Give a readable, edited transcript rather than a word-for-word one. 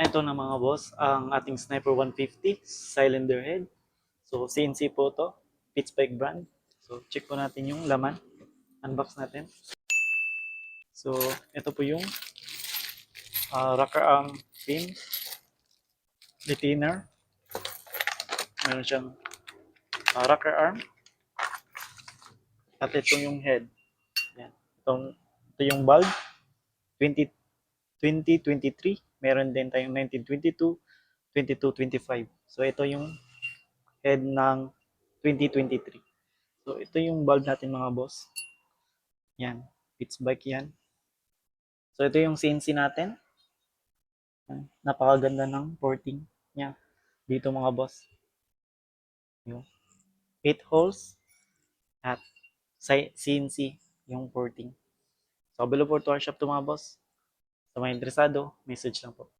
Ito na mga boss, ang ating Sniper 150 cylinder head. So CNC po to, Pitchbike brand. So check po natin yung laman. Unbox natin. So ito po yung rocker arm pin, retainer. Meron siyang rocker arm. At ito yung head. Yan. Ito yung bulb, 20, 2023. Meron din tayong 1922, 2225. So ito yung head ng 2023. So ito yung bulb natin mga boss. Yan, Pitchbike yan. So ito yung CNC natin. Yan. Napakaganda ng porting niya dito mga boss. Yung 8 holes at CNC yung porting. So available to our shop to mga boss. Sa mga interesado, message lang po.